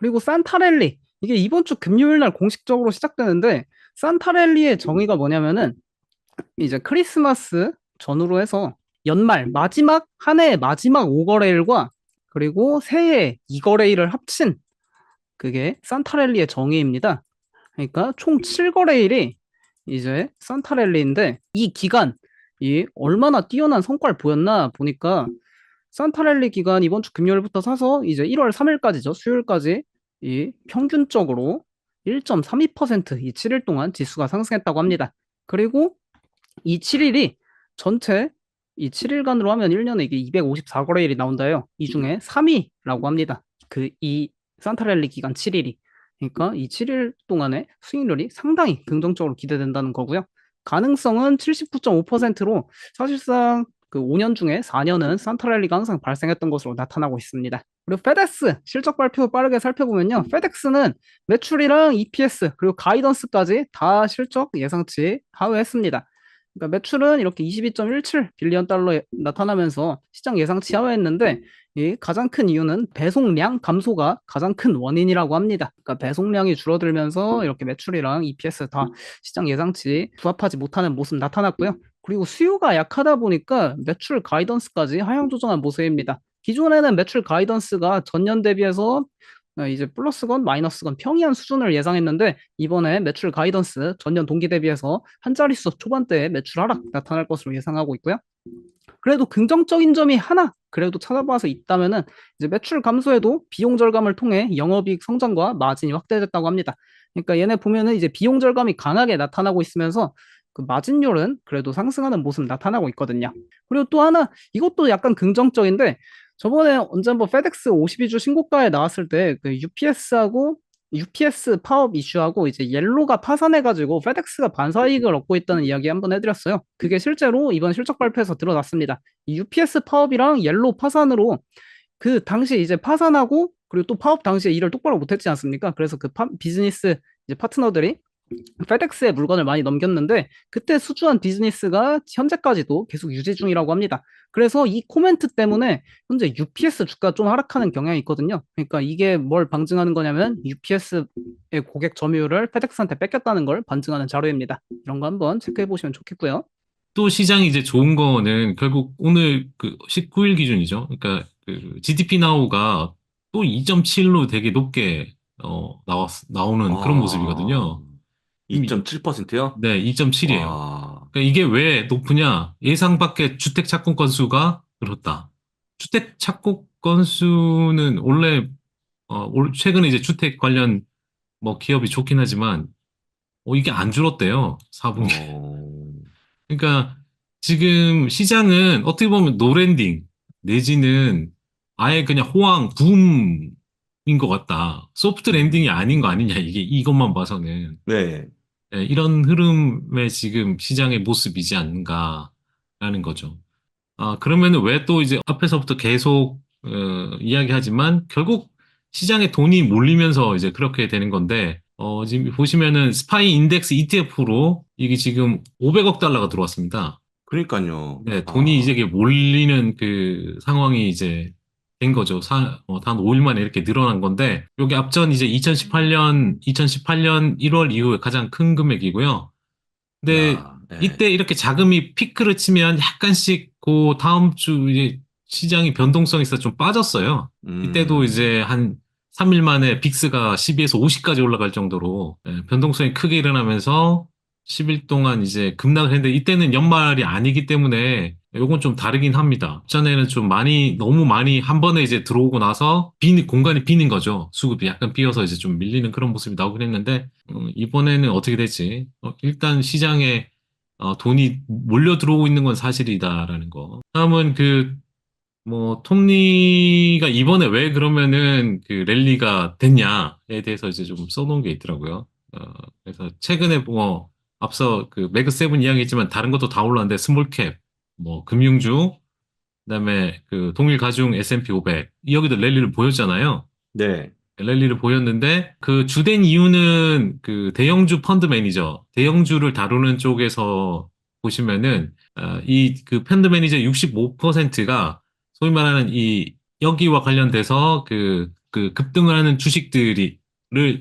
그리고 산타랠리. 이게 이번 주 금요일 날 공식적으로 시작되는데 산타랠리의 정의가 뭐냐면은 이제 크리스마스 전후로 해서 연말 마지막 한 해의 마지막 5거래일과 그리고 새해 2거래일을 합친 그게 산타랠리의 정의입니다. 그러니까 총 7거래일이 이제 산타랠리인데 이 기간 이 얼마나 뛰어난 성과를 보였나 보니까 산타랠리 기간 이번 주 금요일부터 사서 이제 1월 3일까지죠. 수요일까지 이 평균적으로 1.32%이 7일 동안 지수가 상승했다고 합니다. 그리고 이 7일이 전체 이 7일간으로 하면 1년에 이게 254거래일이 나온다요. 이 중에 3위라고 합니다. 그 이 산타랠리 기간 7일이. 그러니까 이 7일 동안의 수익률이 상당히 긍정적으로 기대된다는 거고요. 가능성은 79.5%로 사실상 그 5년 중에 4년은 산타랠리가 항상 발생했던 것으로 나타나고 있습니다. 그리고 페덱스 실적 발표 빠르게 살펴보면요. 페덱스는 매출이랑 EPS 그리고 가이던스까지 다 실적 예상치 하회했습니다. 그러니까 매출은 이렇게 22.17 빌리언 달러에 나타나면서 시장 예상치 하회했는데 이 가장 큰 이유는 배송량 감소가 가장 큰 원인이라고 합니다. 그러니까 배송량이 줄어들면서 이렇게 매출이랑 EPS 다 시장 예상치 부합하지 못하는 모습 나타났고요. 그리고 수요가 약하다 보니까 매출 가이던스까지 하향 조정한 모습입니다. 기존에는 매출 가이던스가 전년 대비해서 이제 플러스건 마이너스건 평이한 수준을 예상했는데 이번에 매출 가이던스 전년 동기 대비해서 한 자릿수 초반대의 매출 하락 나타날 것으로 예상하고 있고요. 그래도 긍정적인 점이 하나 그래도 찾아봐서 있다면은 이제 매출 감소에도 비용 절감을 통해 영업이익 성장과 마진이 확대됐다고 합니다. 그러니까 얘네 보면은 이제 비용 절감이 강하게 나타나고 있으면서 그 마진율은 그래도 상승하는 모습 나타나고 있거든요. 그리고 또 하나 이것도 약간 긍정적인데 저번에 언제 한번 페덱스 52주 신고가에 나왔을 때 그 UPS하고 UPS 파업 이슈하고 이제 옐로가 파산해가지고 페덱스가 반사이익을 얻고 있다는 이야기 한번 해드렸어요. 그게 실제로 이번 실적 발표에서 드러났습니다. 이 UPS 파업이랑 옐로 파산으로 그 당시 이제 파산하고 그리고 또 파업 당시에 일을 똑바로 못했지 않습니까? 그래서 그 비즈니스 이제 파트너들이 페덱스에 물건을 많이 넘겼는데 그때 수주한 비즈니스가 현재까지도 계속 유지 중이라고 합니다. 그래서 이 코멘트 때문에 현재 UPS 주가 좀 하락하는 경향이 있거든요. 그러니까 이게 뭘 방증하는 거냐면 UPS의 고객 점유율을 페덱스한테 뺏겼다는 걸 반증하는 자료입니다. 이런 거 한번 체크해 보시면 좋겠고요. 또 시장이 이제 좋은 거는 결국 오늘 그 19일 기준이죠. 그러니까 그 GDP 나우가 또 2.7로 되게 높게 나오는 그런 아, 모습이거든요. 2.7%요? 네, 2.7이에요. 와, 그러니까 이게 왜 높으냐? 예상 밖의 주택 착공 건수가 늘었다. 주택 착공 건수는 원래 최근에 이제 주택 관련 뭐 기업이 좋긴 하지만 이게 안 줄었대요. 4분기. 어, 그러니까 지금 시장은 어떻게 보면 노랜딩 내지는 아예 그냥 호황 붐인 것 같다. 소프트 랜딩이 아닌 거 아니냐, 이게 이것만 봐서는. 네. 예, 이런 흐름의 지금 시장의 모습이지 않는가라는 거죠. 아, 그러면 왜 또 이제 앞에서부터 계속 이야기하지만 결국 시장에 돈이 몰리면서 이제 그렇게 되는 건데 지금 보시면은 스파이 인덱스 ETF로 이게 지금 500억 달러가 들어왔습니다. 그러니까요. 네, 돈이 이제 아, 이게 몰리는 그 상황이 이제 된 거죠. 단 5일 만에 이렇게 늘어난 건데, 여기 앞전 이제 2018년 1월 이후에 가장 큰 금액이고요. 근데 야, 네. 이때 이렇게 자금이 피크를 치면 약간씩 그 다음 주 이제 시장이 변동성이 있어서 좀 빠졌어요. 이때도 음, 이제 한 3일 만에 빅스가 12에서 50까지 올라갈 정도로 변동성이 크게 일어나면서 10일 동안 이제 급락을 했는데 이때는 연말이 아니기 때문에 요건 좀 다르긴 합니다. 전에는 좀 많이, 너무 많이 한 번에 이제 들어오고 나서 공간이 비는 거죠. 수급이 약간 비어서 이제 좀 밀리는 그런 모습이 나오긴 했는데 이번에는 어떻게 될지. 일단 시장에 돈이 몰려 들어오고 있는 건 사실이다라는 거. 다음은 톱니가 이번에 왜 그러면은 그 랠리가 됐냐에 대해서 이제 좀 써놓은 게 있더라고요. 어, 그래서 최근에 앞서 그 매그 세븐 이야기했지만 다른 것도 다 올랐는데 스몰캡, 금융주, 그다음에 그 동일 가중 S&P 500 여기도 랠리를 보였잖아요. 네. 랠리를 보였는데 그 주된 이유는 그 대형주 펀드 매니저, 대형주를 다루는 쪽에서 보시면은 이 그 펀드 매니저 65%가 소위 말하는 이 여기와 관련돼서 그 그 급등을 하는 주식들을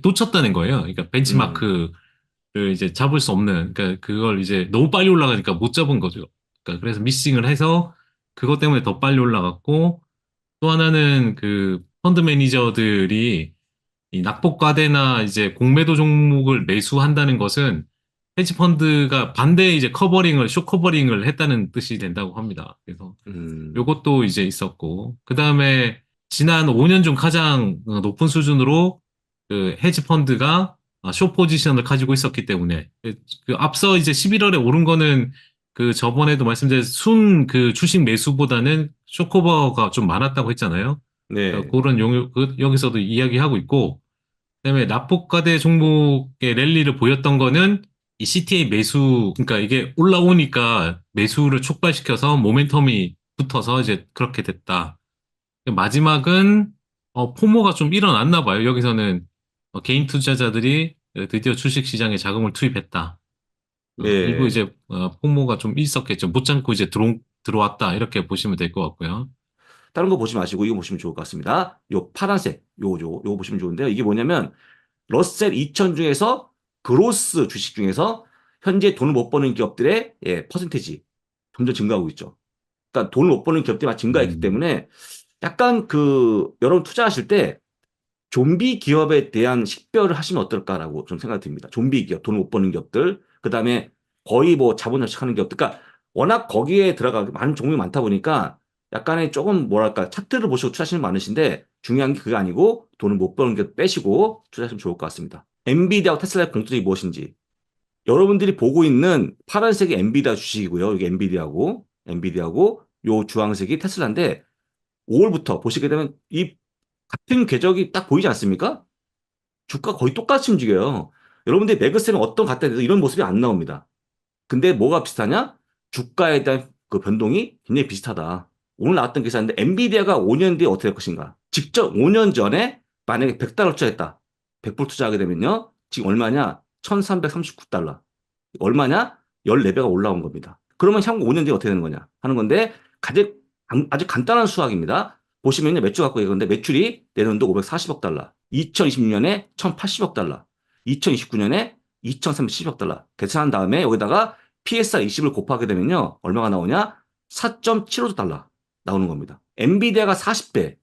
놓쳤다는 거예요. 그러니까 벤치마크를 이제 잡을 수 없는, 그러니까 그걸 이제 너무 빨리 올라가니까 못 잡은 거죠. 그러니까 그래서 미싱을 해서 그것 때문에 더 빨리 올라갔고, 또 하나는 그 펀드 매니저들이 이 낙폭과대나 이제 공매도 종목을 매수한다는 것은 헤지 펀드가 반대에 이제 숏 커버링을 했다는 뜻이 된다고 합니다. 그래서 음, 요것도 이제 있었고, 그 다음에 지난 5년 중 가장 높은 수준으로 그 헤지 펀드가 숏 포지션을 가지고 있었기 때문에 그 앞서 이제 11월에 오른 거는 그 저번에도 말씀드린 순 그 주식 매수보다는 숏 커버가 좀 많았다고 했잖아요. 그러니까 네. 그런 여기서도 이야기하고 있고, 그다음에 납폭과대 종목의 랠리를 보였던 거는 이 CTA 매수, 그러니까 이게 올라오니까 매수를 촉발시켜서 모멘텀이 붙어서 이제 그렇게 됐다. 마지막은 포모가 좀 일어났나 봐요. 여기서는 개인 투자자들이 드디어 주식 시장에 자금을 투입했다. 일부 네. 이제 포모가 좀 있었겠죠. 못 참고 이제 들어왔다. 이렇게 보시면 될 것 같고요. 다른 거 보지 마시고 이거 보시면 좋을 것 같습니다. 요 파란색, 요거 보시면 좋은데요. 이게 뭐냐면 러셀 2000 중에서 그로스 주식 중에서 현재 돈을 못 버는 기업들의 퍼센테이지 점점 증가하고 있죠. 그러니까 돈을 못 버는 기업들이 막 증가했기 음, 때문에 약간 그 여러분 투자하실 때 좀비 기업에 대한 식별을 하시면 어떨까라고 좀 생각이 듭니다. 좀비 기업, 돈 못 버는 기업들, 그 다음에 거의 뭐 자본 자식하는 기업들. 그러니까 워낙 거기에 들어가 많은 종목이 많다 보니까 약간의 조금 뭐랄까 차트를 보시고 투자하시는 분 많으신데 중요한 게 그게 아니고 돈을 못 버는 기업 빼시고 투자하시면 좋을 것 같습니다. 엔비디아와 테슬라의 공통점이 무엇인지 여러분들이 보고 있는 파란색이 엔비디아 주식이고요. 이게 엔비디아고 요 주황색이 테슬라인데 5월부터 보시게 되면 이 같은 궤적이 딱 보이지 않습니까? 주가 거의 똑같이 움직여요. 여러분들이 매그세는 어떤 같다 해도 이런 모습이 안 나옵니다. 근데 뭐가 비슷하냐? 주가에 대한 그 변동이 굉장히 비슷하다. 오늘 나왔던 기사인데 엔비디아가 5년 뒤에 어떻게 될 것인가? 직접 5년 전에 만약에 100달러 투자했다. 100불 투자하게 되면요. 지금 얼마냐? 1339달러. 얼마냐? 14배가 올라온 겁니다. 그러면 향후 5년 뒤에 어떻게 되는 거냐? 하는 건데 아주 간단한 수학입니다. 보시면요. 매출 갖고 있는데 매출이 내년도 540억 달러, 2026년에 1080억 달러, 2029년에 2310억 달러. 계산한 다음에 여기다가 PSR 20을 곱하게 되면요. 얼마가 나오냐? 4.75달러 나오는 겁니다. 엔비디아가 40배,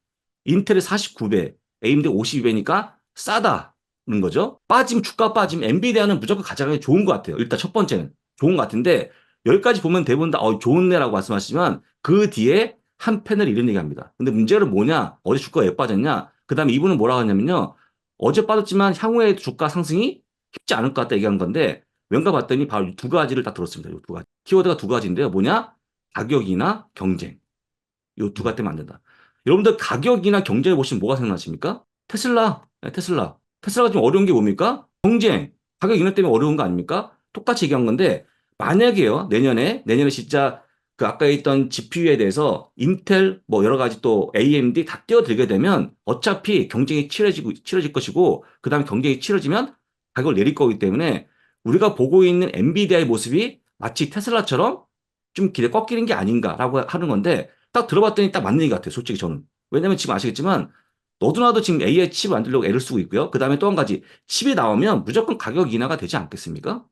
인텔이 49배, AMD 52배니까 싸다는 거죠. 주가 빠지면 엔비디아는 무조건 가져가기 좋은 것 같아요. 일단 첫 번째는 좋은 것 같은데 여기까지 보면 대부분 다 좋은네라고 말씀하시지만 그 뒤에 한 팬을 이런 얘기합니다. 근데 문제는 뭐냐? 어제 주가가 왜 빠졌냐? 그 다음에 이분은 뭐라고 하냐면요. 어제 빠졌지만 향후에 주가 상승이 쉽지 않을 것 같다 얘기한 건데 왠가 봤더니 바로 두 가지를 딱 들었습니다. 이 두 가지. 키워드가 두 가지인데요. 뭐냐? 가격이나 경쟁. 이 두 가지 때문에 안 된다. 여러분들 가격이나 경쟁을 보시면 뭐가 생각나십니까? 테슬라. 네, 테슬라. 테슬라가 좀 어려운 게 뭡니까? 경쟁. 가격 인하 때문에 어려운 거 아닙니까? 똑같이 얘기한 건데 만약에요. 내년에 진짜 그 아까 있던 GPU에 대해서 인텔 뭐 여러 가지 또 AMD 다 뛰어들게 되면 어차피 경쟁이 치러질 것이고 그다음에 경쟁이 치러지면 가격을 내릴 거기 때문에 우리가 보고 있는 엔비디아의 모습이 마치 테슬라처럼 좀 길에 꺾이는 게 아닌가라고 하는 건데 딱 들어봤더니 딱 맞는 얘기 같아요. 솔직히 저는. 왜냐면 지금 아시겠지만 너도 나도 지금 AI 칩 만들려고 애를 쓰고 있고요. 그 다음에 또 한 가지 칩이 나오면 무조건 가격 인하가 되지 않겠습니까?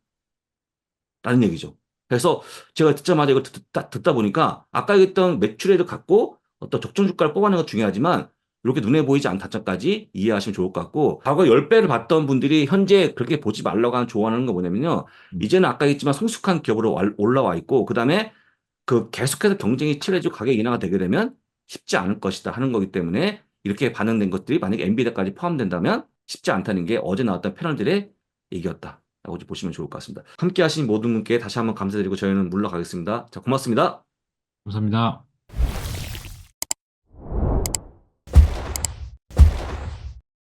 라는 얘기죠. 그래서 제가 듣자마자 이걸 듣다 보니까 아까 얘기했던 매출액을 갖고 어떤 적정 주가를 뽑아내는 건 중요하지만 이렇게 눈에 보이지 않는 단점까지 이해하시면 좋을 것 같고 과거 10배를 봤던 분들이 현재 그렇게 보지 말라고 하는 조언하는 건 뭐냐면요. 이제는 아까 얘기했지만 성숙한 기업으로 올라와 있고 그 다음에 그 계속해서 경쟁이 치열해지고 가격 인하가 되게 되면 쉽지 않을 것이다 하는 거기 때문에 이렇게 반영된 것들이 만약에 엔비디아까지 포함된다면 쉽지 않다는 게 어제 나왔던 패널들의 얘기였다. 라고 보시면 좋을 것 같습니다. 함께 하신 모든 분께 다시 한번 감사드리고 저희는 물러가겠습니다. 자, 고맙습니다. 감사합니다.